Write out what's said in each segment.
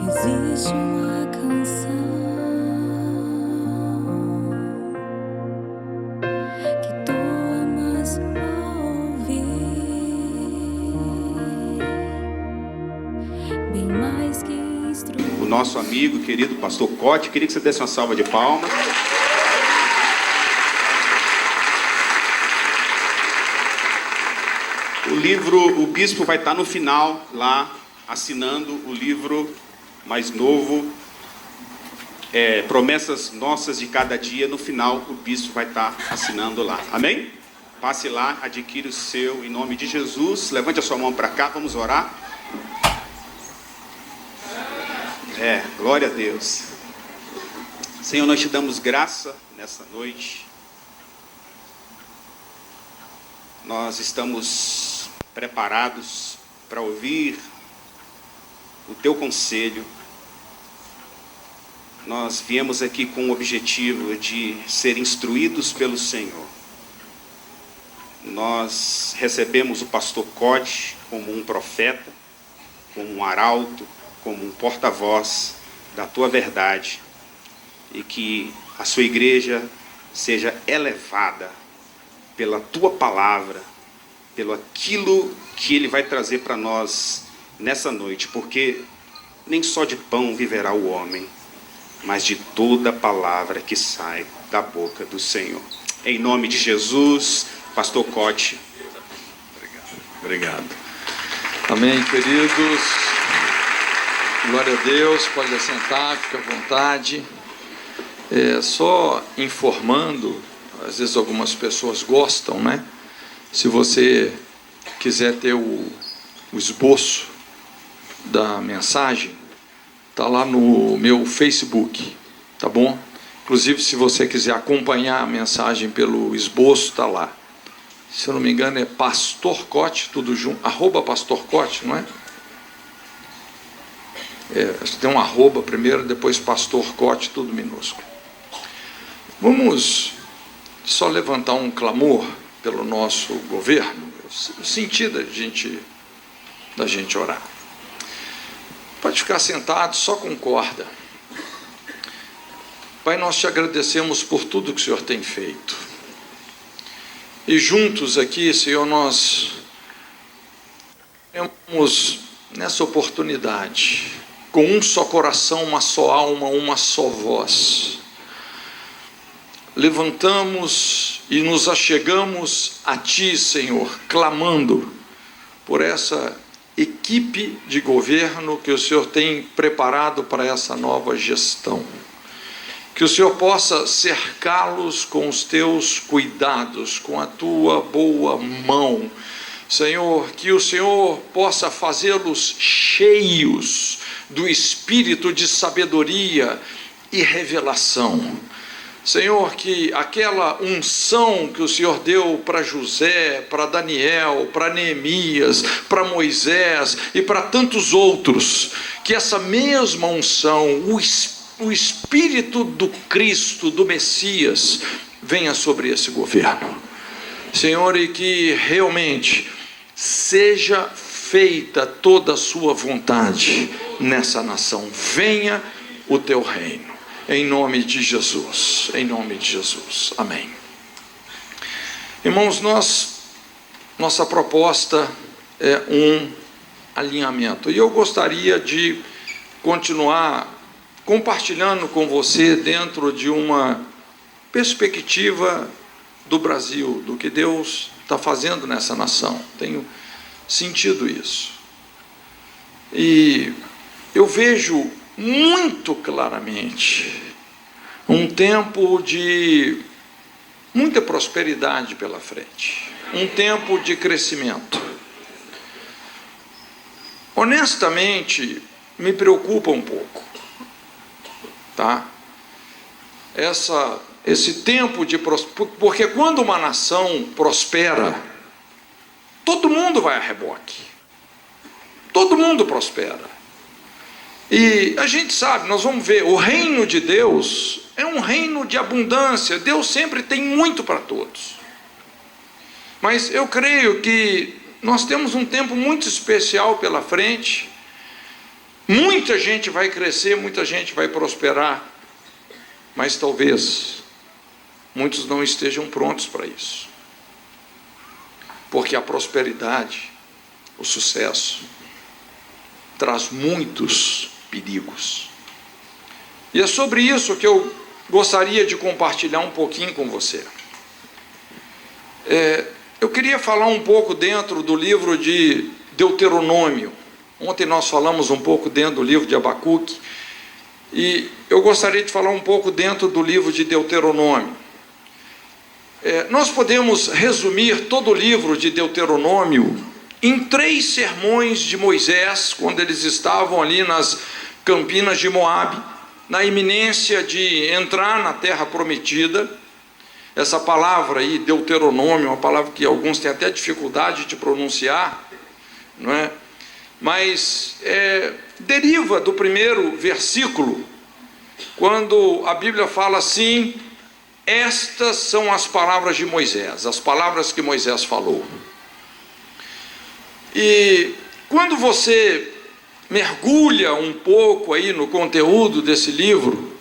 Existe uma canção que tu amas ouvir, bem mais que instrumento. O nosso amigo, querido pastor Cote, queria que você desse uma salva de palmas. O bispo vai estar no final lá, assinando o livro mais novo, Promessas Nossas de Cada Dia. No final, o bispo vai estar assinando lá. Amém? Passe lá, adquire o seu em nome de Jesus. Levante a sua mão para cá, vamos orar. Glória a Deus. Senhor, nós te damos graça nessa noite. Nós estamos preparados para ouvir o teu conselho. Nós viemos aqui com o objetivo de ser instruídos pelo Senhor. Nós recebemos o pastor Cote como um profeta, como um arauto, como um porta-voz da tua verdade, e que a sua igreja seja elevada pela tua palavra, pelo aquilo que ele vai trazer para nós nessa noite, porque nem só de pão viverá o homem, mas de toda palavra que sai da boca do Senhor. Em nome de Jesus, pastor Cote. Obrigado. Amém, queridos. Glória a Deus, pode assentar, fica à vontade. Só informando, às vezes algumas pessoas gostam, né? Se você quiser ter o esboço da mensagem, está lá no meu Facebook, tá bom? Inclusive, se você quiser acompanhar a mensagem pelo esboço, está lá. Se eu não me engano, é Pastor Cote, tudo junto, @Pastor Cote, não é? Tem um arroba primeiro, depois Pastor Cote, tudo minúsculo. Vamos só levantar um clamor pelo nosso governo, no sentido da gente orar. Pode ficar sentado, só concorda. Pai, nós te agradecemos por tudo que o Senhor tem feito. E juntos aqui, Senhor, nós temos nessa oportunidade, com um só coração, uma só alma, uma só voz, levantamos e nos achegamos a Ti, Senhor, clamando por essa equipe de governo que o Senhor tem preparado para essa nova gestão. Que o Senhor possa cercá-los com os Teus cuidados, com a Tua boa mão. Senhor, que o Senhor possa fazê-los cheios do espírito de sabedoria e revelação. Senhor, que aquela unção que o Senhor deu para José, para Daniel, para Neemias, para Moisés e para tantos outros, que essa mesma unção, o Espírito do Cristo, do Messias, venha sobre esse governo. Senhor, e que realmente seja feita toda a sua vontade nessa nação. Venha o teu reino. Em nome de Jesus, em nome de Jesus, amém. Irmãos, nossa proposta é um alinhamento, e eu gostaria de continuar compartilhando com você dentro de uma perspectiva do Brasil, do que Deus está fazendo nessa nação. Tenho sentido isso, e eu vejo muito claramente um tempo de muita prosperidade pela frente, um tempo de crescimento. Honestamente, me preocupa um pouco, tá? Esse tempo de prosperidade, porque quando uma nação prospera, todo mundo vai a reboque, todo mundo prospera. E a gente sabe, nós vamos ver, o reino de Deus é um reino de abundância. Deus sempre tem muito para todos. Mas eu creio que nós temos um tempo muito especial pela frente, Muita gente vai crescer, muita gente vai prosperar, mas talvez muitos não estejam prontos para isso. Porque a prosperidade, o sucesso, traz muitos perigos. E é sobre isso que eu gostaria de compartilhar um pouquinho com você. Eu queria falar um pouco dentro do livro de Deuteronômio. Ontem nós falamos um pouco dentro do livro de Abacuque, e eu gostaria de falar um pouco dentro do livro de Deuteronômio. Nós podemos resumir todo o livro de Deuteronômio em 3 sermões de Moisés, quando eles estavam ali nas campinas de Moabe, na iminência de entrar na terra prometida. Essa palavra aí, Deuteronômio, uma palavra que alguns têm até dificuldade de pronunciar, não é? Mas deriva do primeiro versículo, quando a Bíblia fala assim: estas são as palavras de Moisés, as palavras que Moisés falou. E quando você mergulha um pouco aí no conteúdo desse livro,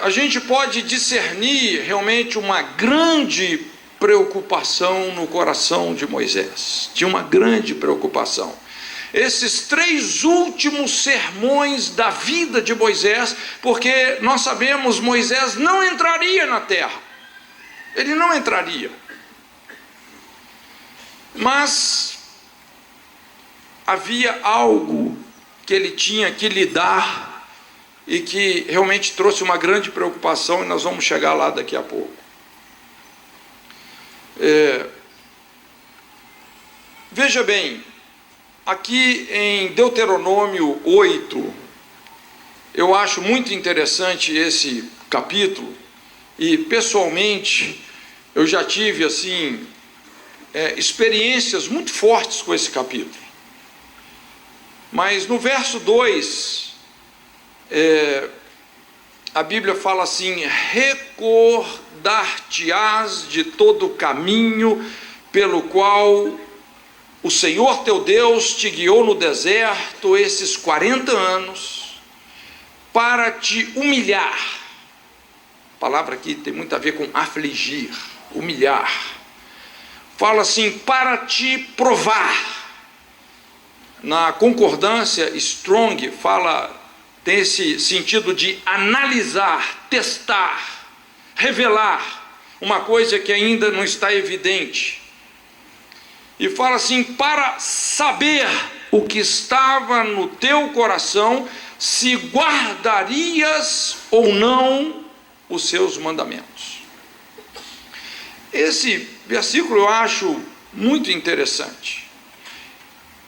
a gente pode discernir realmente uma grande preocupação no coração de Moisés. Tinha uma grande preocupação. Esses 3 últimos sermões da vida de Moisés, porque nós sabemos, Moisés não entraria na terra. Ele não entraria. Mas havia algo que ele tinha que lidar e que realmente trouxe uma grande preocupação, e nós vamos chegar lá daqui a pouco. Veja bem, aqui em Deuteronômio 8, eu acho muito interessante esse capítulo, e pessoalmente eu já tive assim experiências muito fortes com esse capítulo. Mas no verso 2, a Bíblia fala assim: recordar-te-ás de todo o caminho pelo qual o Senhor teu Deus te guiou no deserto esses 40 anos, para te humilhar. A palavra aqui tem muito a ver com afligir, humilhar. Fala assim: para te provar. Na concordância Strong tem esse sentido de analisar, testar, revelar uma coisa que ainda não está evidente. E fala assim: para saber o que estava no teu coração, se guardarias ou não os seus mandamentos. Esse versículo eu acho muito interessante.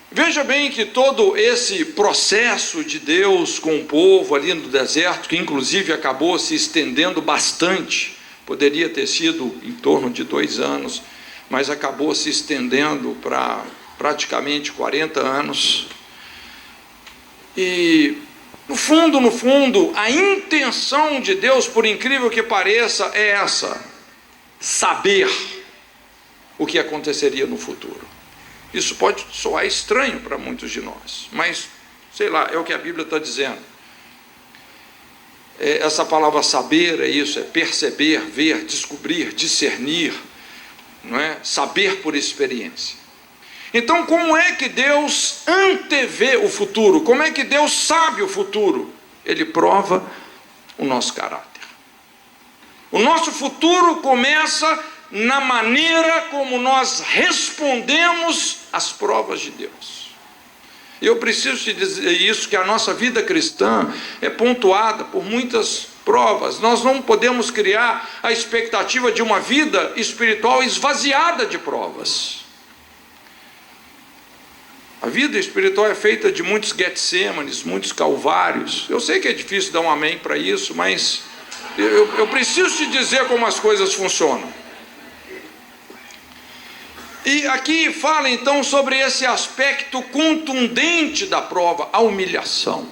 Veja bem que todo esse processo de Deus com o povo ali no deserto, que inclusive acabou se estendendo bastante, poderia ter sido em torno de 2 anos, mas acabou se estendendo para praticamente 40 anos. E no fundo, a intenção de Deus, por incrível que pareça, é essa: saber o que aconteceria no futuro. Isso pode soar estranho para muitos de nós, mas, sei lá, é o que a Bíblia está dizendo. Essa palavra saber é isso, é perceber, ver, descobrir, discernir, não é? Saber por experiência. Então, como é que Deus antevê o futuro? Como é que Deus sabe o futuro? Ele prova o nosso caráter. O nosso futuro começa na maneira como nós respondemos às provas de Deus. Eu preciso te dizer isso, que a nossa vida cristã é pontuada por muitas provas. Nós não podemos criar a expectativa de uma vida espiritual esvaziada de provas. A vida espiritual é feita de muitos Getsêmanes, muitos calvários. Eu sei que é difícil dar um amém para isso, mas eu preciso te dizer como as coisas funcionam. E aqui fala então sobre esse aspecto contundente da prova, a humilhação.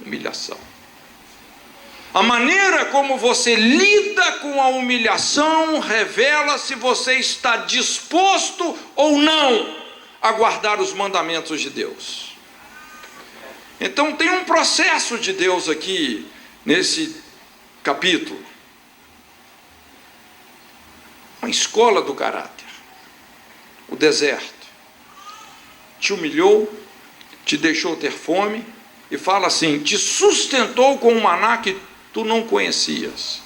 Humilhação. A maneira como você lida com a humilhação revela se você está disposto ou não a guardar os mandamentos de Deus. Então tem um processo de Deus aqui nesse capítulo. Uma escola do caráter. O deserto. Te humilhou, te deixou ter fome, e fala assim, te sustentou com um maná que tu não conhecias.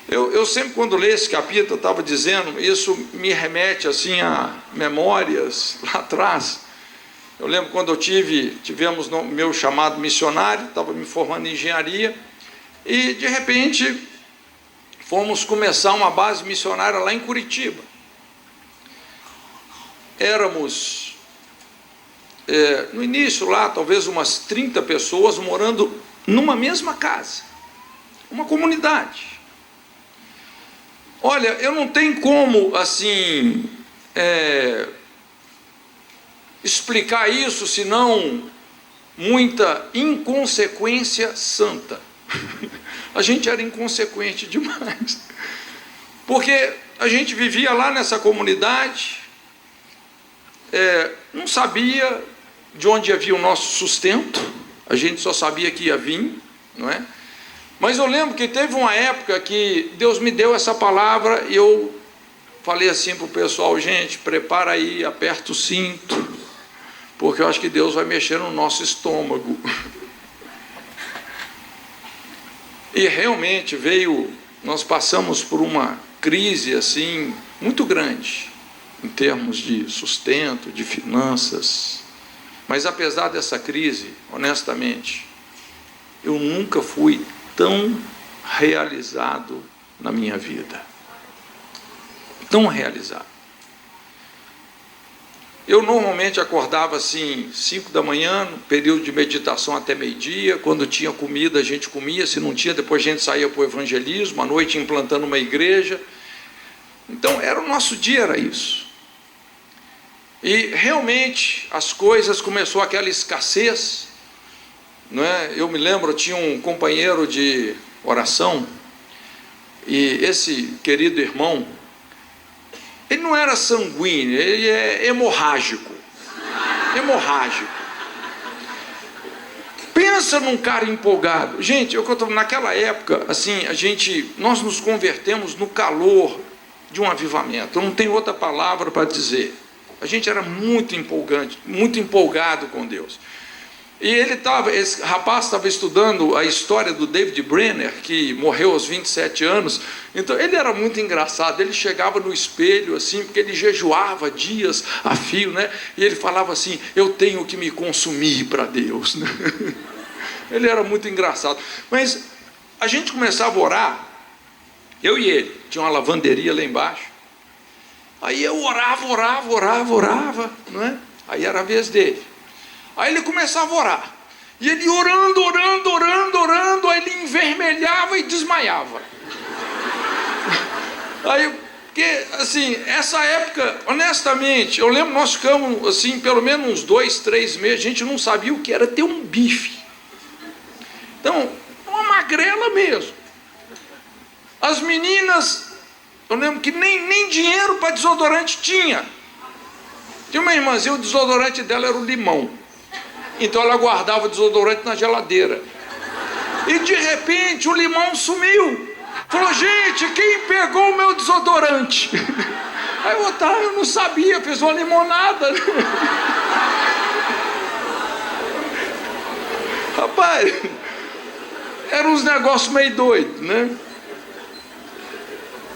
Eu sempre, quando leio esse capítulo, eu estava dizendo, isso me remete assim a memórias lá atrás. Eu lembro quando tivemos no meu chamado missionário, estava me formando em engenharia, e de repente fomos começar uma base missionária lá em Curitiba. Éramos, no início lá, talvez umas 30 pessoas morando numa mesma casa, uma comunidade. Olha, eu não tenho como, assim, explicar isso, senão muita inconsequência santa. A gente era inconsequente demais, porque a gente vivia lá nessa comunidade, não sabia de onde havia o nosso sustento, a gente só sabia que ia vir, não é? Mas eu lembro que teve uma época que Deus me deu essa palavra e eu falei assim para o pessoal, gente, prepara aí, aperta o cinto, porque eu acho que Deus vai mexer no nosso estômago. E realmente nós passamos por uma crise assim, muito grande, em termos de sustento, de finanças. Mas apesar dessa crise, honestamente, eu nunca fui tão realizado na minha vida. Tão realizado. Eu normalmente acordava assim, 5 da manhã, no período de meditação até meio-dia. Quando tinha comida, a gente comia. Se não tinha, depois a gente saía para o evangelismo. À noite, implantando uma igreja. Então, o nosso dia era isso. E realmente, as coisas, começou aquela escassez. Não é? Eu me lembro, eu tinha um companheiro de oração, e esse querido irmão, ele não era sanguíneo, ele é hemorrágico. Pensa num cara empolgado. Gente, naquela época, assim, nós nos convertemos no calor de um avivamento. Eu não tenho outra palavra para dizer. A gente era muito empolgante, muito empolgado com Deus. E esse rapaz estava estudando a história do David Brenner, que morreu aos 27 anos. Então ele era muito engraçado. Ele chegava no espelho assim, porque ele jejuava dias a fio, né? E ele falava assim, eu tenho que me consumir para Deus, né? Ele era muito engraçado. Mas a gente começava a orar, eu e ele, tinha uma lavanderia lá embaixo. Aí eu orava, não é? Aí era a vez dele. Aí ele começava a orar, e ele orando, aí ele envermelhava e desmaiava. Aí, porque, assim, essa época, honestamente, eu lembro, nós ficamos, assim, pelo menos uns 2, 3 meses, a gente não sabia o que era ter um bife. Então, uma magrela mesmo. As meninas, eu lembro que nem dinheiro para desodorante tinha. Tinha uma irmãzinha, o desodorante dela era o limão. Então ela guardava o desodorante na geladeira. E de repente o limão sumiu. Falou, gente, quem pegou o meu desodorante? Aí o Otávio, eu não sabia, fez uma limonada. Rapaz, eram uns negócios meio doidos, né?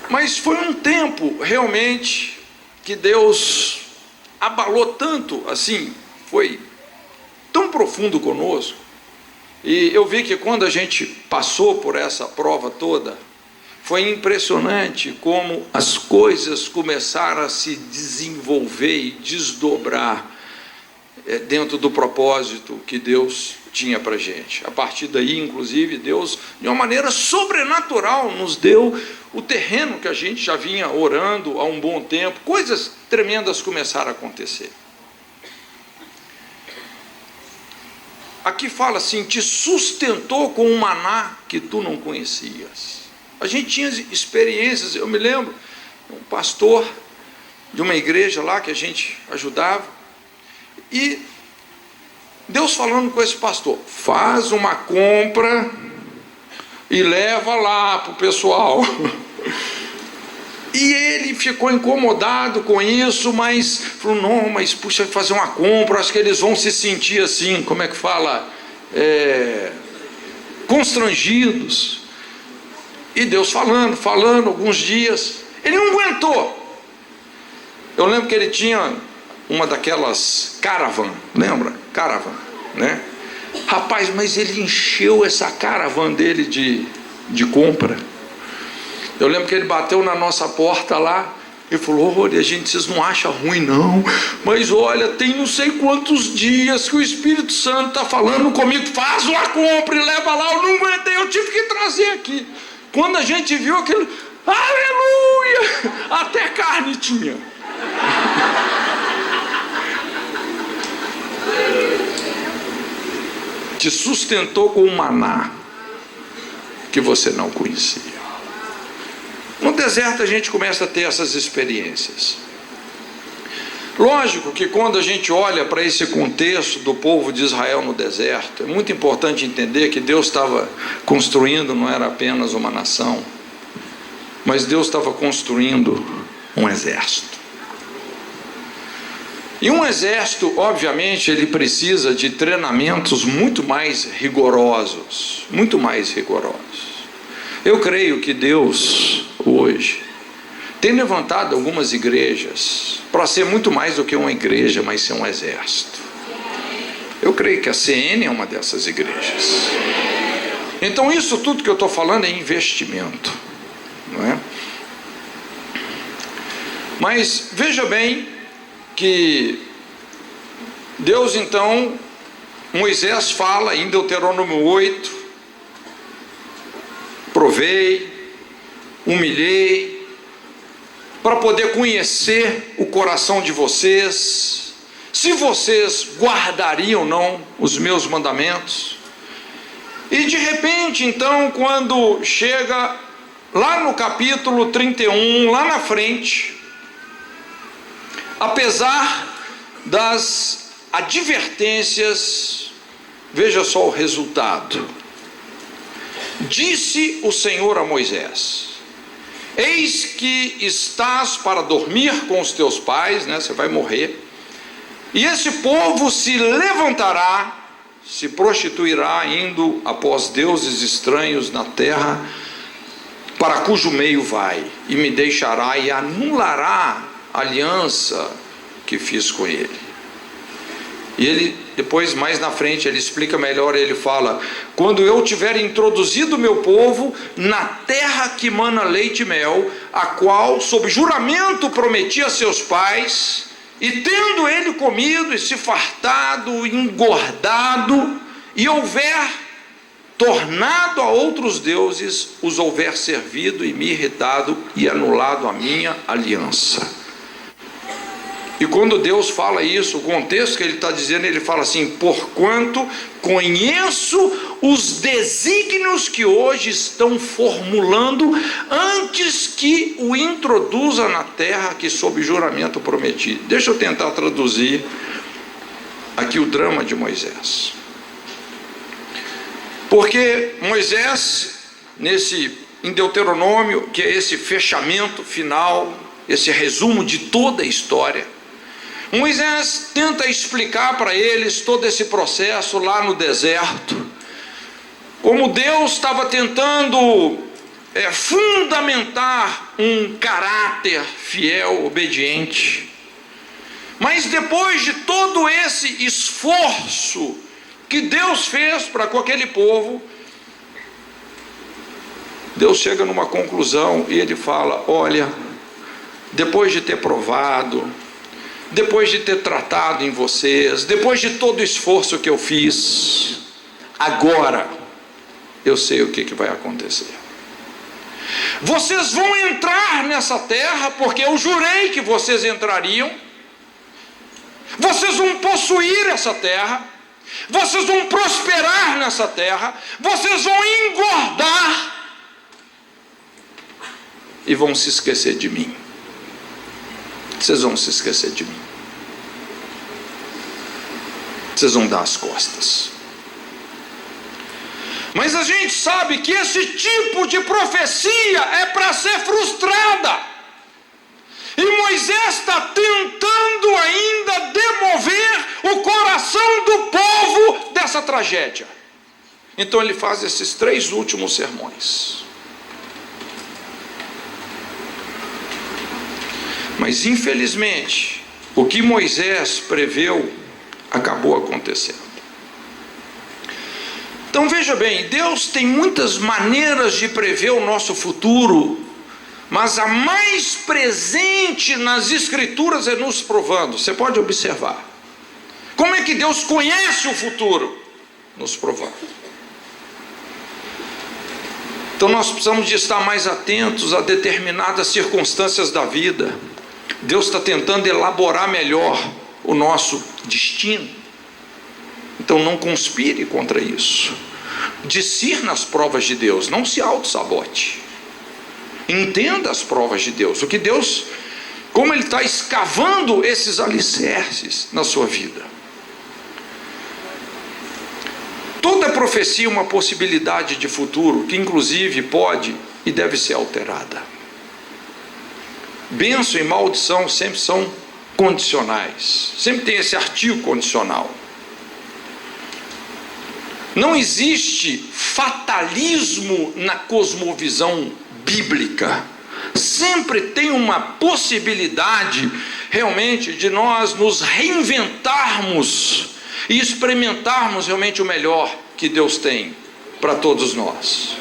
Mas foi um tempo realmente que Deus abalou tanto, assim, foi tão profundo conosco, e eu vi que quando a gente passou por essa prova toda, foi impressionante como as coisas começaram a se desenvolver e desdobrar dentro do propósito que Deus tinha para a gente. A partir daí, inclusive, Deus, de uma maneira sobrenatural, nos deu o terreno que a gente já vinha orando há um bom tempo. Coisas tremendas começaram a acontecer. Aqui fala assim, te sustentou com um maná que tu não conhecias. A gente tinha experiências, eu me lembro, um pastor de uma igreja lá que a gente ajudava, e Deus falando com esse pastor: faz uma compra e leva lá para o pessoal. E ele ficou incomodado com isso, mas falou: não, mas puxa, fazer uma compra, acho que eles vão se sentir assim, como é que fala? Constrangidos. E Deus falando alguns dias, ele não aguentou. Eu lembro que ele tinha uma daquelas caravan, lembra? Caravan, né? Rapaz, mas ele encheu essa caravan dele de compra. Eu lembro que ele bateu na nossa porta lá e falou: olha, gente, vocês não acham ruim não, mas olha, tem não sei quantos dias que o Espírito Santo está falando comigo, faz uma compra e leva lá. Eu não aguentei, eu tive que trazer aqui. Quando a gente viu aquilo, aleluia, até carne tinha. Te sustentou com um maná que você não conhecia. No deserto a gente começa a ter essas experiências. Lógico que quando a gente olha para esse contexto do povo de Israel no deserto, é muito importante entender que Deus estava construindo, não era apenas uma nação, mas Deus estava construindo um exército. E um exército, obviamente, ele precisa de treinamentos muito mais rigorosos, muito mais rigorosos. Eu creio que Deus, hoje, tem levantado algumas igrejas para ser muito mais do que uma igreja, mas ser um exército. Eu creio que a CN é uma dessas igrejas. Então isso tudo que eu estou falando é investimento, não é? Mas veja bem que Deus então, Moisés fala em Deuteronômio 8, provei, humilhei, para poder conhecer o coração de vocês, se vocês guardariam ou não os meus mandamentos. E de repente então, quando chega lá no capítulo 31, lá na frente, apesar das advertências, veja só o resultado. Disse o Senhor a Moisés: eis que estás para dormir com os teus pais, né? Você vai morrer, e esse povo se levantará, se prostituirá, indo após deuses estranhos na terra, para cujo meio vai, e me deixará e anulará a aliança que fiz com ele. E ele, depois mais na frente, ele explica melhor, ele fala: quando eu tiver introduzido o meu povo na terra que mana leite e mel, a qual sob juramento prometi a seus pais, e tendo ele comido e se fartado, engordado, e houver tornado a outros deuses, os houver servido e me irritado e anulado a minha aliança. E quando Deus fala isso, o contexto que ele está dizendo, ele fala assim: porquanto conheço os desígnios que hoje estão formulando, antes que o introduza na terra que sob juramento prometi. Deixa eu tentar traduzir aqui o drama de Moisés. Porque Moisés, em Deuteronômio, que é esse fechamento final, esse resumo de toda a história, Moisés tenta explicar para eles todo esse processo lá no deserto, como Deus estava tentando fundamentar um caráter fiel, obediente. Mas depois de todo esse esforço que Deus fez para com aquele povo, Deus chega numa conclusão e ele fala: olha, depois de ter provado, depois de ter tratado em vocês, depois de todo o esforço que eu fiz, agora eu sei o que vai acontecer. Vocês vão entrar nessa terra, porque eu jurei que vocês entrariam. Vocês vão possuir essa terra, vocês vão prosperar nessa terra, vocês vão engordar e vão se esquecer de mim. Vocês vão se esquecer de mim. vocês vão dar as costas. Mas a gente sabe que esse tipo de profecia é para ser frustrada. E Moisés está tentando ainda demover o coração do povo dessa tragédia. Então ele faz esses 3 últimos sermões. Mas infelizmente, o que Moisés preveu acabou acontecendo. Então veja bem, Deus tem muitas maneiras de prever o nosso futuro, mas a mais presente nas Escrituras é nos provando. Você pode observar. Como é que Deus conhece o futuro? Nos provando. Então nós precisamos de estar mais atentos a determinadas circunstâncias da vida. Deus está tentando elaborar melhor o nosso destino. Então não conspire contra isso. Discirna as provas de Deus, não se auto-sabote. Entenda as provas de Deus, o que Deus, como Ele está escavando esses alicerces na sua vida. Toda profecia é uma possibilidade de futuro, que inclusive pode e deve ser alterada. Bênção e maldição sempre são condicionais, sempre tem esse artigo condicional. Não existe fatalismo na cosmovisão bíblica. Sempre tem uma possibilidade realmente de nós nos reinventarmos e experimentarmos realmente o melhor que Deus tem para todos nós.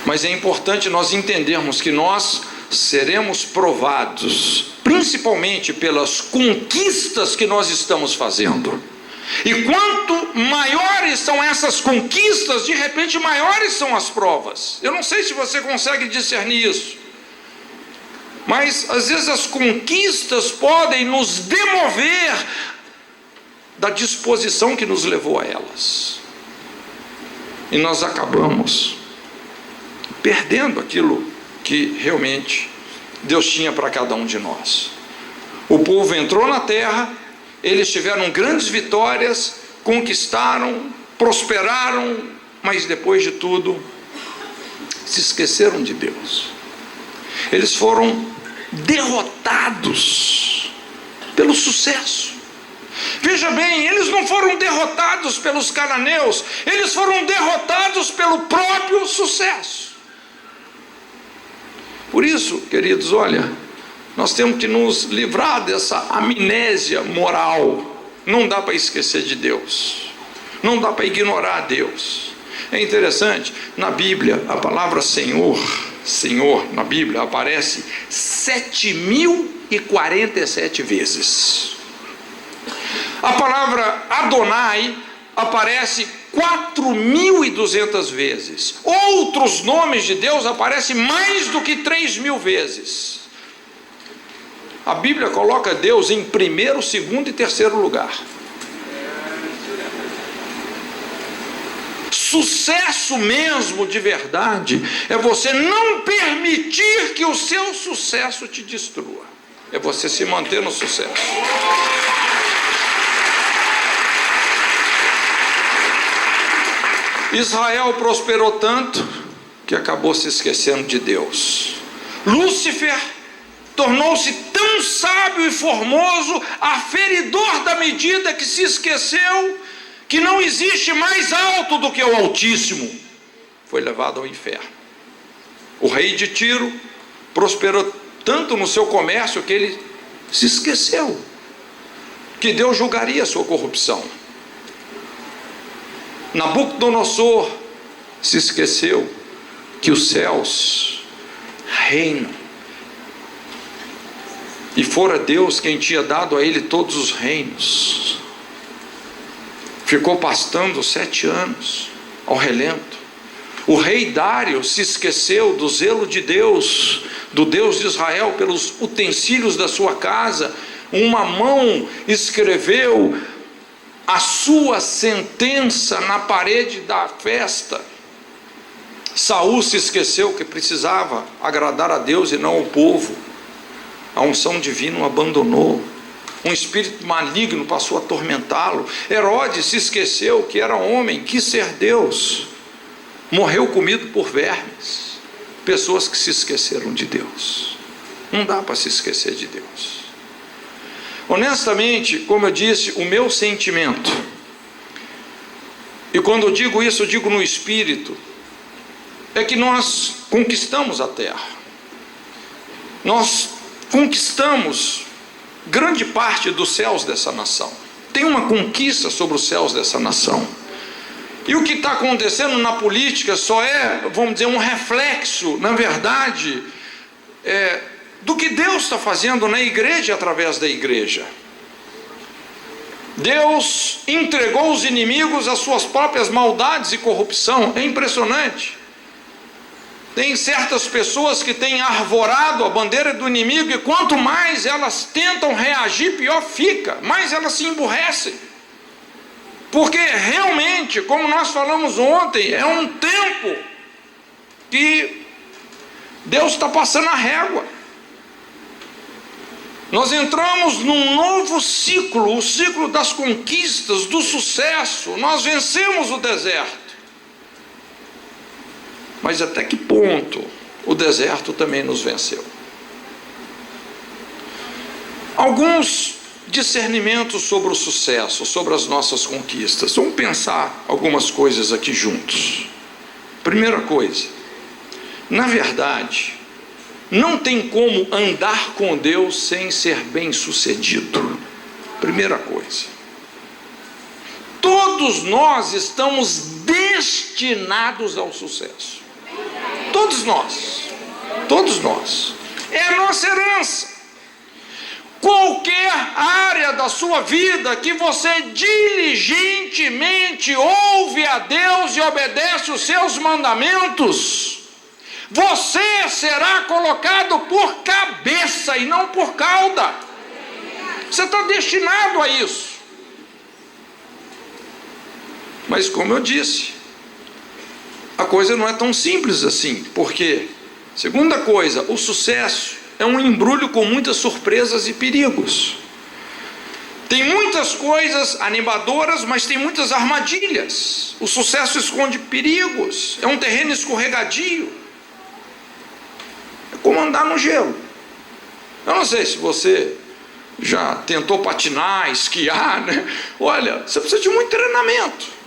Mas é importante nós entendermos que nós seremos provados, principalmente pelas conquistas que nós estamos fazendo. E quanto maiores são essas conquistas, de repente maiores são as provas. Eu não sei se você consegue discernir isso, mas às vezes as conquistas podem nos demover da disposição que nos levou a elas, e nós acabamos perdendo aquilo que realmente Deus tinha para cada um de nós. O povo entrou na terra, eles tiveram grandes vitórias, conquistaram, prosperaram, mas depois de tudo se esqueceram de Deus. Eles foram derrotados pelo sucesso. Veja bem, eles não foram derrotados pelos cananeus, eles foram derrotados pelo próprio sucesso. Por isso, queridos, olha, nós temos que nos livrar dessa amnésia moral. Não dá para esquecer de Deus, não dá para ignorar Deus. É interessante, na Bíblia, a palavra Senhor na Bíblia aparece 7.047 vezes. A palavra Adonai aparece 4.200 vezes. Outros nomes de Deus aparecem mais do que 3.000 vezes. A Bíblia coloca Deus em primeiro, segundo e terceiro lugar. Sucesso mesmo de verdade é você não permitir que o seu sucesso te destrua. É você se manter no sucesso. Israel prosperou tanto que acabou se esquecendo de Deus. Lúcifer tornou-se tão sábio e formoso, aferidor da medida, que se esqueceu que não existe mais alto do que o Altíssimo. Foi levado ao inferno. O rei de Tiro prosperou tanto no seu comércio que ele se esqueceu que Deus julgaria a sua corrupção. Nabucodonosor se esqueceu que os céus reinam, e fora Deus quem tinha dado a ele todos os reinos. Ficou pastando 7 anos ao relento. O rei Dário se esqueceu do zelo de Deus, do Deus de Israel, pelos utensílios da sua casa. Uma mão escreveu a sua sentença na parede da festa. Saul se esqueceu que precisava agradar a Deus e não ao povo. A unção divina o abandonou. Um espírito maligno passou a atormentá-lo. Herodes se esqueceu que era homem, quis ser Deus. Morreu comido por vermes. Pessoas que se esqueceram de Deus. Não dá para se esquecer de Deus. Honestamente, como eu disse, o meu sentimento, e quando eu digo isso, eu digo no espírito, é que nós conquistamos a terra. Nós conquistamos grande parte dos céus dessa nação. Tem uma conquista sobre os céus dessa nação. E o que está acontecendo na política só é, vamos dizer, um reflexo, na verdade, do que Deus está fazendo na igreja e através da igreja. Deus entregou os inimigos às suas próprias maldades e corrupção. É impressionante. Tem certas pessoas que têm arvorado a bandeira do inimigo, e quanto mais elas tentam reagir, pior fica, mais elas se emburrecem. Porque realmente, como nós falamos ontem, é um tempo que Deus está passando a régua. Nós entramos num novo ciclo, o ciclo das conquistas, do sucesso. Nós vencemos o deserto. Mas até que ponto o deserto também nos venceu? Alguns discernimentos sobre o sucesso, sobre as nossas conquistas. Vamos pensar algumas coisas aqui juntos. Primeira coisa, na verdade, não tem como andar com Deus sem ser bem-sucedido. Primeira coisa. Todos nós estamos destinados ao sucesso. Todos nós. Todos nós. É a nossa herança. Qualquer área da sua vida que você diligentemente ouve a Deus e obedece os seus mandamentos, você será colocado por cabeça e não por cauda. Você está destinado a isso. Mas como eu disse, a coisa não é tão simples assim, porque, segunda coisa, o sucesso é um embrulho com muitas surpresas e perigos. Tem muitas coisas animadoras, mas tem muitas armadilhas. O sucesso esconde perigos, é um terreno escorregadio. É como andar no gelo. Eu não sei se você já tentou patinar, esquiar, né? Olha, você precisa de muito treinamento.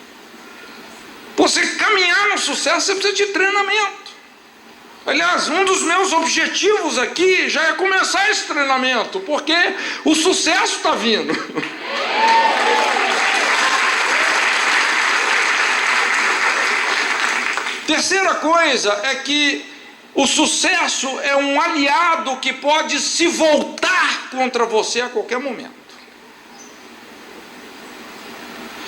Você caminhar no sucesso, você precisa de treinamento. Aliás, um dos meus objetivos aqui já é começar esse treinamento, porque o sucesso está vindo. Terceira coisa é que o sucesso é um aliado que pode se voltar contra você a qualquer momento.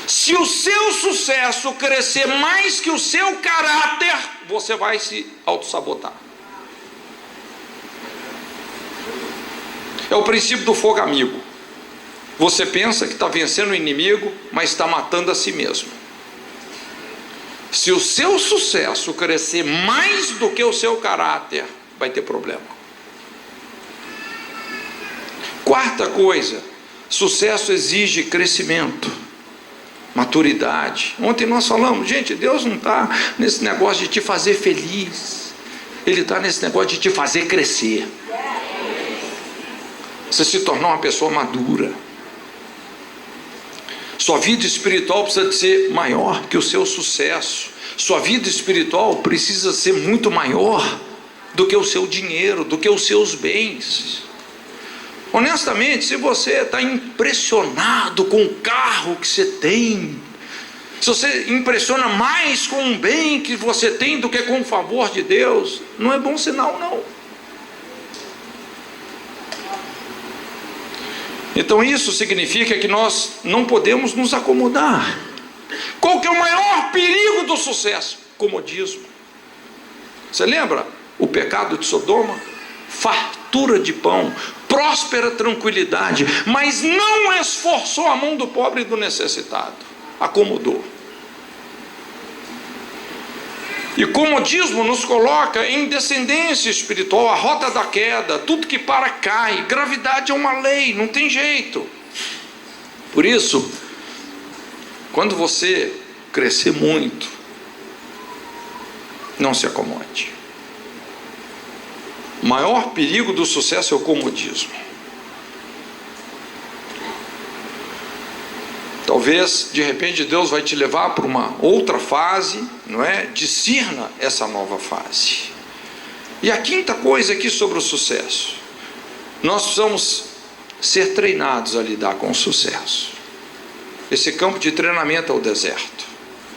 Se o seu sucesso crescer mais que o seu caráter, você vai se autossabotar. É o princípio do fogo amigo. Você pensa que está vencendo o inimigo, mas está matando a si mesmo. Se o seu sucesso crescer mais do que o seu caráter, vai ter problema. Quarta coisa, sucesso exige crescimento, maturidade. Ontem nós falamos, gente, Deus não está nesse negócio de te fazer feliz, Ele está nesse negócio de te fazer crescer. Você se tornar uma pessoa madura. Sua vida espiritual precisa de ser maior que o seu sucesso. Sua vida espiritual precisa ser muito maior do que o seu dinheiro, do que os seus bens. Honestamente, se você está impressionado com o carro que você tem, se você impressiona mais com um bem que você tem do que com o favor de Deus, não é bom sinal, não. Então isso significa que nós não podemos nos acomodar. Qual que é o maior perigo do sucesso? Comodismo. Você lembra o pecado de Sodoma? Fartura de pão, próspera tranquilidade, mas não esforçou a mão do pobre e do necessitado. Acomodou. E comodismo nos coloca em descendência espiritual, a rota da queda, tudo que para cai. Gravidade é uma lei, não tem jeito. Por isso, quando você crescer muito, não se acomode. O maior perigo do sucesso é o comodismo. Talvez, de repente, Deus vai te levar para uma outra fase, não é? Discirna essa nova fase. E a quinta coisa aqui sobre o sucesso: nós precisamos ser treinados a lidar com o sucesso. Esse campo de treinamento é o deserto.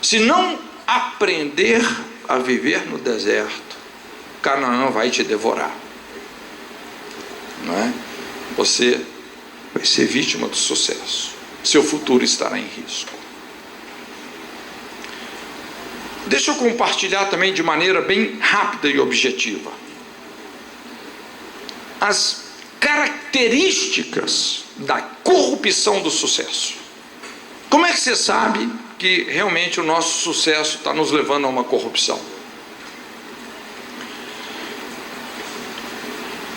Se não aprender a viver no deserto, Canaã vai te devorar, não é? Você vai ser vítima do sucesso. Seu futuro estará em risco. Deixa eu compartilhar também de maneira bem rápida e objetiva as características da corrupção do sucesso. Como é que você sabe que realmente o nosso sucesso está nos levando a uma corrupção?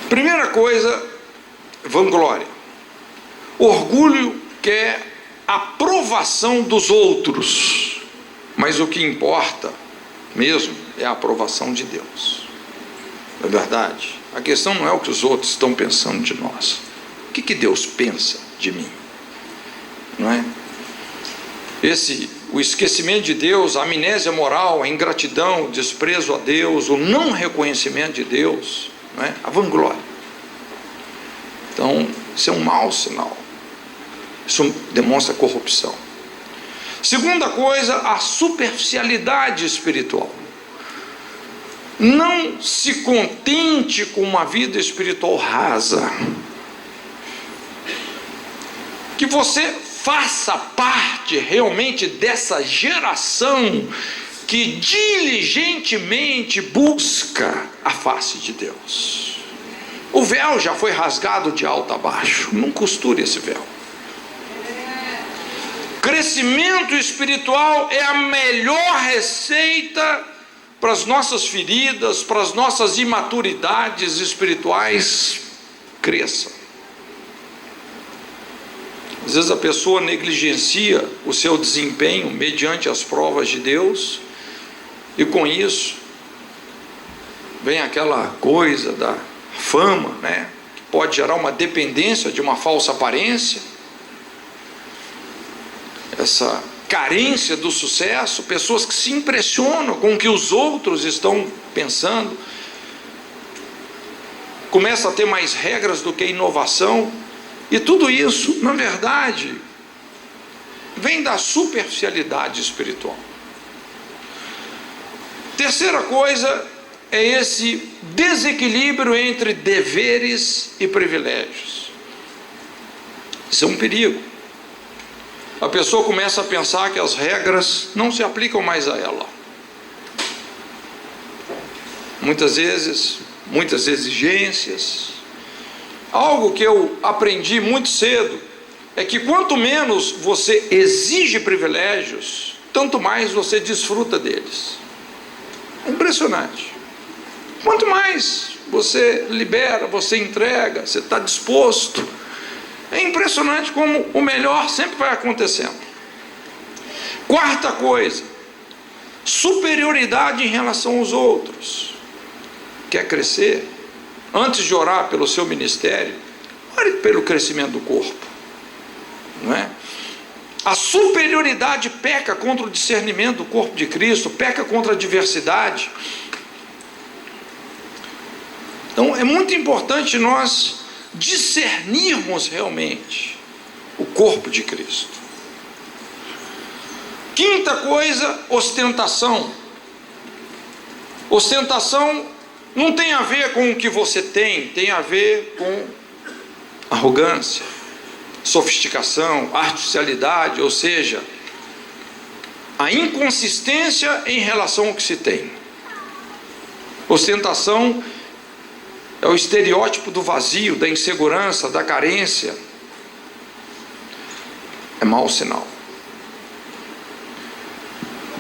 Primeira coisa, vanglória. Orgulho quer aprovação dos outros, mas o que importa mesmo é a aprovação de Deus. Não é verdade? A questão não é o que os outros estão pensando de nós. O que Deus pensa de mim? Não é? O esquecimento de Deus, a amnésia moral, a ingratidão, o desprezo a Deus, o não reconhecimento de Deus, não é? A vanglória. Então, isso é um mau sinal. Isso demonstra corrupção. Segunda coisa, a superficialidade espiritual. Não se contente com uma vida espiritual rasa. Que você faça parte realmente dessa geração que diligentemente busca a face de Deus. O véu já foi rasgado de alto a baixo. Não costure esse véu. Crescimento espiritual é a melhor receita para as nossas feridas, para as nossas imaturidades espirituais. Cresça. Às vezes a pessoa negligencia o seu desempenho mediante as provas de Deus, e com isso vem aquela coisa da fama, né? Que pode gerar uma dependência de uma falsa aparência. Essa carência do sucesso, pessoas que se impressionam com o que os outros estão pensando, começa a ter mais regras do que inovação, e tudo isso, na verdade, vem da superficialidade espiritual. Terceira coisa é esse desequilíbrio entre deveres e privilégios. Isso é um perigo. A pessoa começa a pensar que as regras não se aplicam mais a ela. Muitas vezes, muitas exigências. Algo que eu aprendi muito cedo é que quanto menos você exige privilégios, tanto mais você desfruta deles. É impressionante. Quanto mais você libera, você entrega, você está disposto, é impressionante como o melhor sempre vai acontecendo. Quarta coisa, superioridade em relação aos outros. Quer crescer? Antes de orar pelo seu ministério, ore pelo crescimento do corpo, não é? A superioridade peca contra o discernimento do corpo de Cristo, peca contra a diversidade. Então é muito importante nós discernirmos realmente o corpo de Cristo. Quinta coisa, ostentação. Ostentação não tem a ver com o que você tem, tem a ver com arrogância, sofisticação, artificialidade, ou seja, a inconsistência em relação ao que se tem. Ostentação é o estereótipo do vazio, da insegurança, da carência. É mau sinal.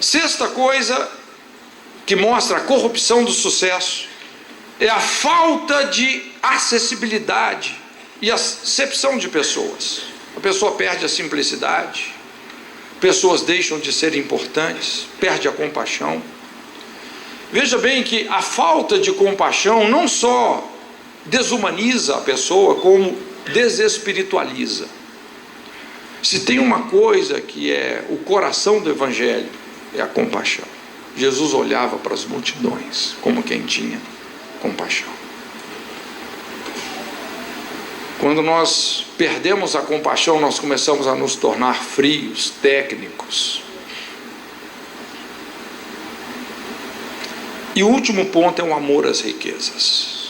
Sexta coisa que mostra a corrupção do sucesso é a falta de acessibilidade e acepção de pessoas. A pessoa perde a simplicidade, pessoas deixam de ser importantes, perde a compaixão. Veja bem que a falta de compaixão não só desumaniza a pessoa, como desespiritualiza. Se tem uma coisa que é o coração do Evangelho, é a compaixão. Jesus olhava para as multidões como quem tinha compaixão. Quando nós perdemos a compaixão, nós começamos a nos tornar frios, técnicos. E o último ponto é o amor às riquezas.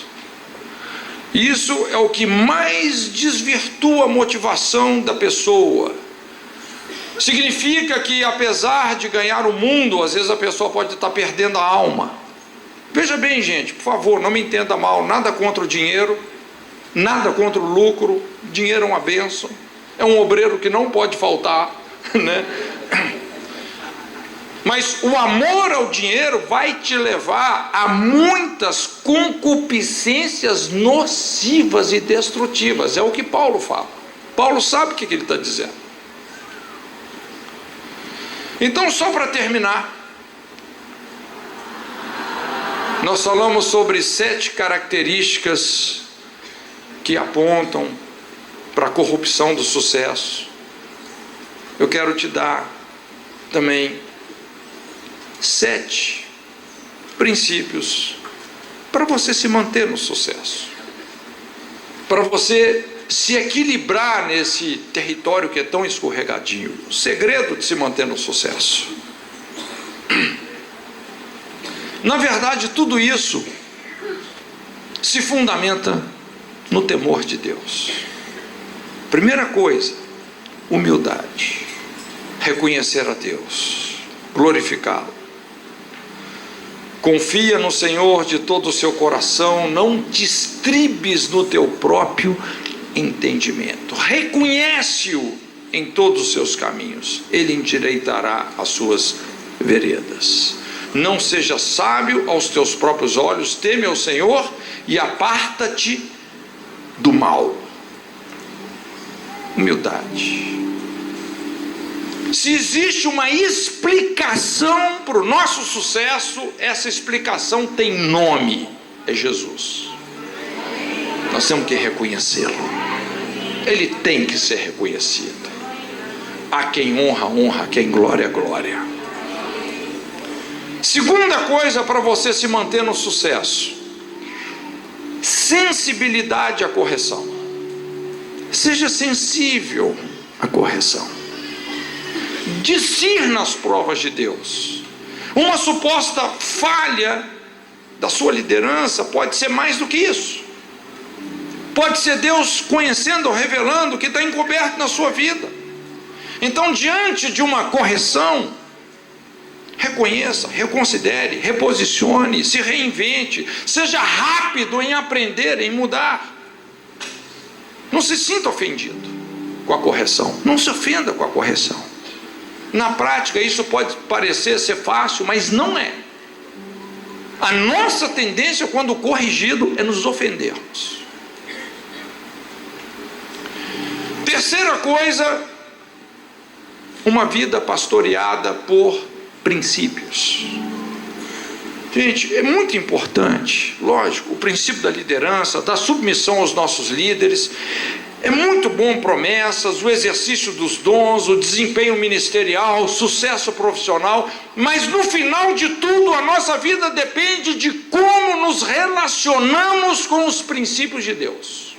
Isso é o que mais desvirtua a motivação da pessoa. Significa que, apesar de ganhar o mundo, às vezes a pessoa pode estar perdendo a alma. Veja bem, gente, por favor, não me entenda mal, nada contra o dinheiro, nada contra o lucro. Dinheiro é uma bênção, é um obreiro que não pode faltar, né? Mas o amor ao dinheiro vai te levar a muitas concupiscências nocivas e destrutivas. É o que Paulo fala. Paulo sabe o que ele está dizendo. Então, só para terminar, nós falamos sobre 7 características que apontam para a corrupção do sucesso. Eu quero te dar também 7 princípios para você se manter no sucesso, para você se equilibrar nesse território que é tão escorregadio. O segredo de se manter no sucesso. Na verdade, tudo isso se fundamenta no temor de Deus. Primeira coisa, humildade. Reconhecer a Deus, glorificá-lo. Confia no Senhor de todo o seu coração, não te estribes no teu próprio entendimento. Reconhece-o em todos os seus caminhos, ele endireitará as suas veredas. Não seja sábio aos teus próprios olhos, teme ao Senhor e aparta-te do mal. Humildade. Se existe uma explicação para o nosso sucesso, essa explicação tem nome, é Jesus. Nós temos que reconhecê-lo. Ele tem que ser reconhecido. A quem honra, honra, a quem glória, glória. Segunda coisa para você se manter no sucesso: sensibilidade à correção. Seja sensível à correção. Discirna as provas de Deus. Uma suposta falha da sua liderança pode ser mais do que isso. Pode ser Deus conhecendo ou revelando o que está encoberto na sua vida. Então, diante de uma correção, reconheça, reconsidere, reposicione, se reinvente, seja rápido em aprender, em mudar. Não se sinta ofendido com a correção, não se ofenda com a correção. Na prática, isso pode parecer ser fácil, mas não é. A nossa tendência, quando corrigido, é nos ofendermos. Terceira coisa, uma vida pastoreada por princípios. Gente, é muito importante, lógico, o princípio da liderança, da submissão aos nossos líderes. É muito bom promessas, o exercício dos dons, o desempenho ministerial, o sucesso profissional, mas no final de tudo a nossa vida depende de como nos relacionamos com os princípios de Deus.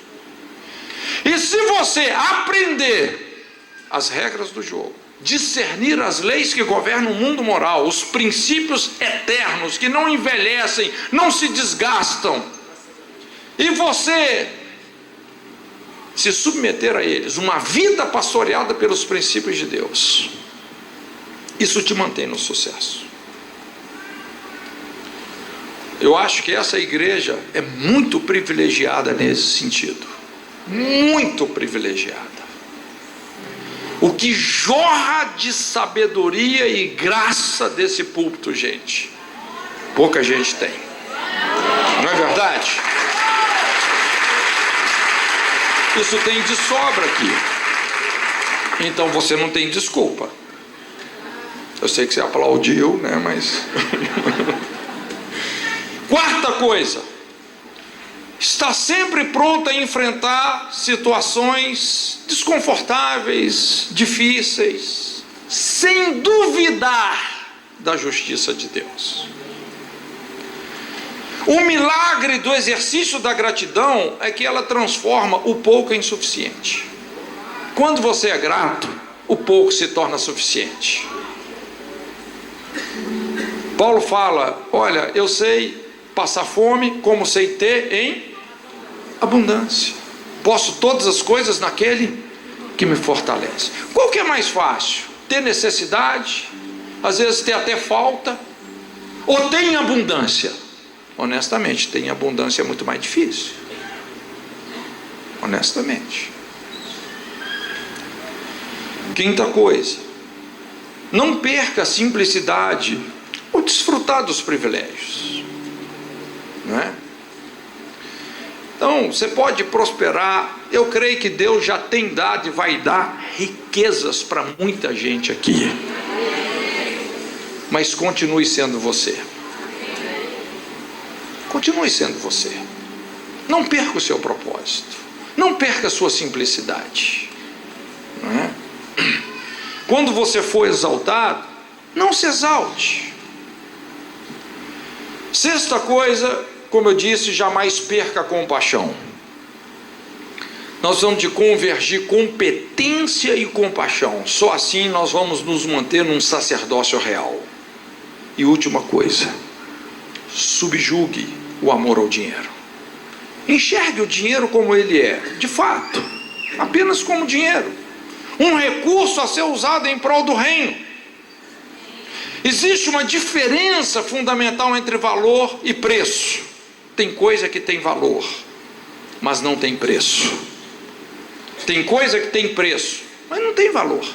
E se você aprender as regras do jogo, discernir as leis que governam o mundo moral, os princípios eternos que não envelhecem, não se desgastam, e você se submeter a eles, uma vida pastoreada pelos princípios de Deus, isso te mantém no sucesso. Eu acho que essa igreja é muito privilegiada nesse sentido, muito privilegiada. O que jorra de sabedoria e graça desse púlpito, gente, pouca gente tem, não é verdade? Isso tem de sobra aqui. Então você não tem desculpa. Eu sei que você aplaudiu, né? Mas quarta coisa, está sempre pronto a enfrentar situações desconfortáveis, difíceis, sem duvidar da justiça de Deus. O milagre do exercício da gratidão é que ela transforma o pouco em suficiente. Quando você é grato, o pouco se torna suficiente. Paulo fala: olha, eu sei passar fome como sei ter em abundância. Posso todas as coisas naquele que me fortalece. Qual que é mais fácil? Ter necessidade, às vezes ter até falta, ou ter em abundância? Honestamente, ter em abundância é muito mais difícil. Honestamente. Quinta coisa, não perca a simplicidade ou desfrutar dos privilégios, não é? Então, você pode prosperar. Eu creio que Deus já tem dado e vai dar riquezas para muita gente aqui, mas continue sendo você. Continue sendo você. Não perca o seu propósito, não perca a sua simplicidade, não é? Quando você for exaltado, não se exalte. Sexta coisa, como eu disse, jamais perca a compaixão. Nós vamos de convergir competência e compaixão. Só assim nós vamos nos manter num sacerdócio real. E última coisa, subjugue o amor ao dinheiro. Enxergue o dinheiro como ele é, de fato, apenas como dinheiro. Um recurso a ser usado em prol do reino. Existe uma diferença fundamental entre valor e preço. Tem coisa que tem valor, mas não tem preço. Tem coisa que tem preço, mas não tem valor.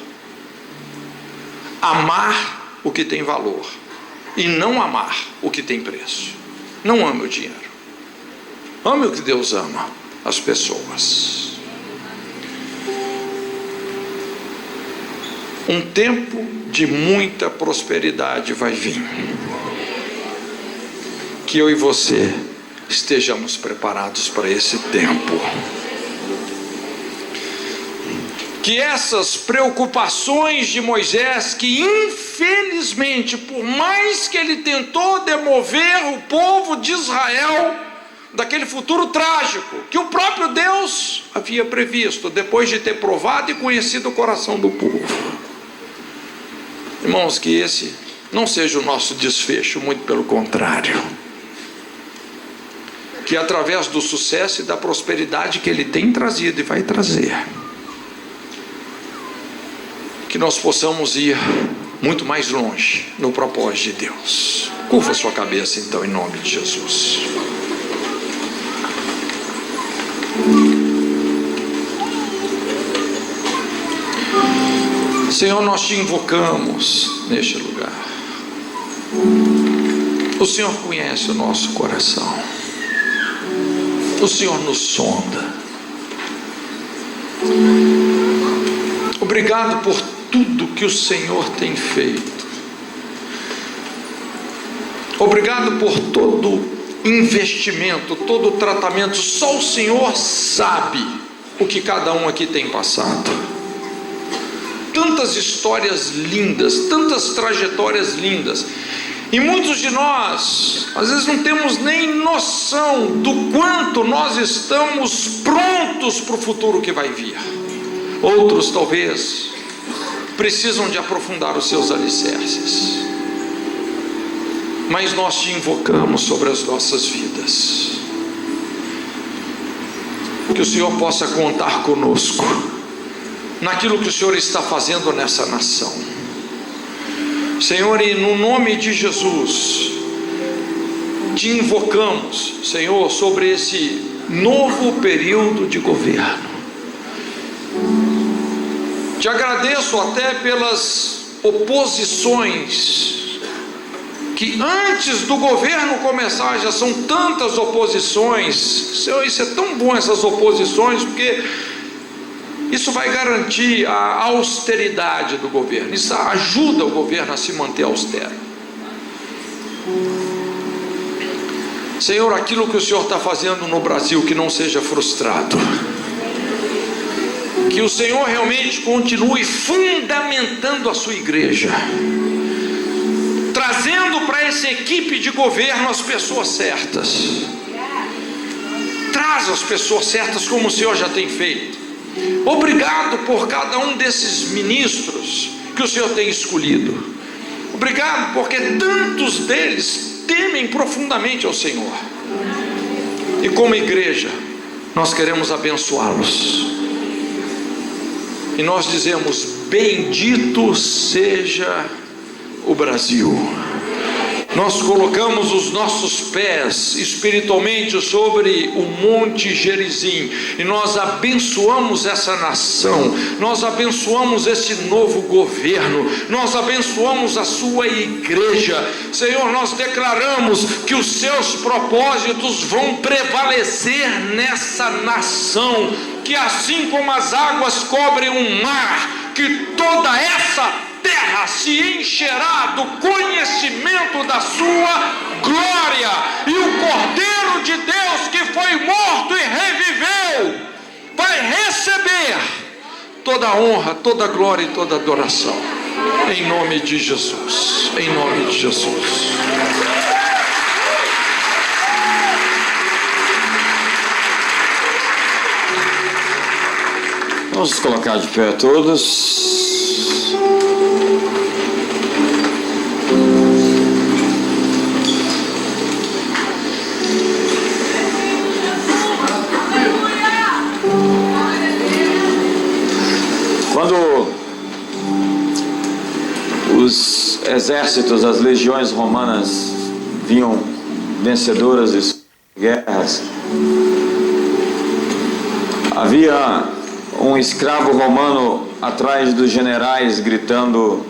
Amar o que tem valor e não amar o que tem preço. Não ame o dinheiro. Ame o que Deus ama, as pessoas. Um tempo de muita prosperidade vai vir. Que eu e você estejamos preparados para esse tempo. Que essas preocupações de Moisés, que infelizmente, por mais que ele tentou demover o povo de Israel daquele futuro trágico, que o próprio Deus havia previsto, depois de ter provado e conhecido o coração do povo. Irmãos, que esse não seja o nosso desfecho, muito pelo contrário. Que através do sucesso e da prosperidade que Ele tem trazido e vai trazer, que nós possamos ir muito mais longe no propósito de Deus. Curva sua cabeça então, em nome de Jesus. Senhor, nós te invocamos neste lugar. O Senhor conhece o nosso coração. O Senhor nos sonda. Obrigado por tudo que o Senhor tem feito. Obrigado por todo investimento, todo tratamento. Só o Senhor sabe o que cada um aqui tem passado. Tantas histórias lindas, tantas trajetórias lindas, e muitos de nós às vezes não temos nem noção do quanto nós estamos prontos para o futuro que vai vir. Outros talvez precisam de aprofundar os seus alicerces, mas nós te invocamos sobre as nossas vidas. Que o Senhor possa contar conosco naquilo que o Senhor está fazendo nessa nação, Senhor, e no nome de Jesus te invocamos, Senhor, sobre esse novo período de governo. Te agradeço até pelas oposições, que antes do governo começar já são tantas oposições. Senhor, isso é tão bom, essas oposições, porque Isso vai garantir a austeridade do governo. Isso ajuda o governo a se manter austero. Senhor, aquilo que o Senhor está fazendo no Brasil, que não seja frustrado. Que o Senhor realmente continue fundamentando a sua igreja, trazendo para essa equipe de governo as pessoas certas. Traz as pessoas certas como o Senhor já tem feito. Obrigado por cada um desses ministros que o Senhor tem escolhido. Obrigado porque tantos deles temem profundamente ao Senhor. E como igreja, nós queremos abençoá-los. E nós dizemos: bendito seja o Brasil. Nós colocamos os nossos pés espiritualmente sobre o Monte Gerizim e nós abençoamos essa nação, nós abençoamos esse novo governo, nós abençoamos a sua igreja. Senhor, nós declaramos que os seus propósitos vão prevalecer nessa nação, que assim como as águas cobrem um mar, que toda essa terra se encherá do conhecimento da sua glória, e o Cordeiro de Deus que foi morto e reviveu vai receber toda a honra, toda a glória e toda a adoração, em nome de Jesus, em nome de Jesus. Vamos nos colocar de pé todos. Quando os exércitos, as legiões romanas vinham vencedoras de guerras, havia um escravo romano atrás dos generais gritando: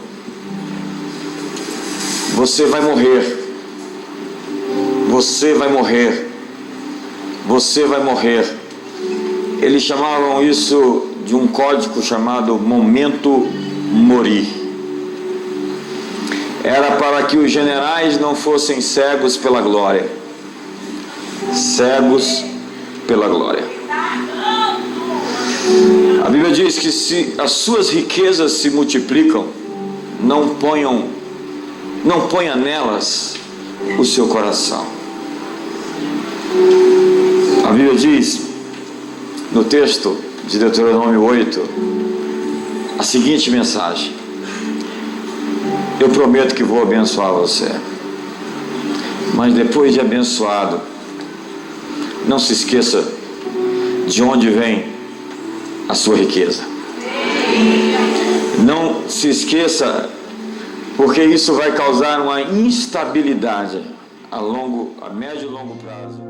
você vai morrer, você vai morrer, você vai morrer. Eles chamavam isso de um código chamado momento mori. Era para que os generais não fossem cegos pela glória, cegos pela glória. A Bíblia diz que se as suas riquezas se multiplicam, não ponha nelas o seu coração. A Bíblia diz no texto de Deuteronômio 8 a seguinte mensagem: eu prometo que vou abençoar você, mas depois de abençoado, não se esqueça de onde vem a sua riqueza. Não se esqueça, porque isso vai causar uma instabilidade a médio e longo prazo.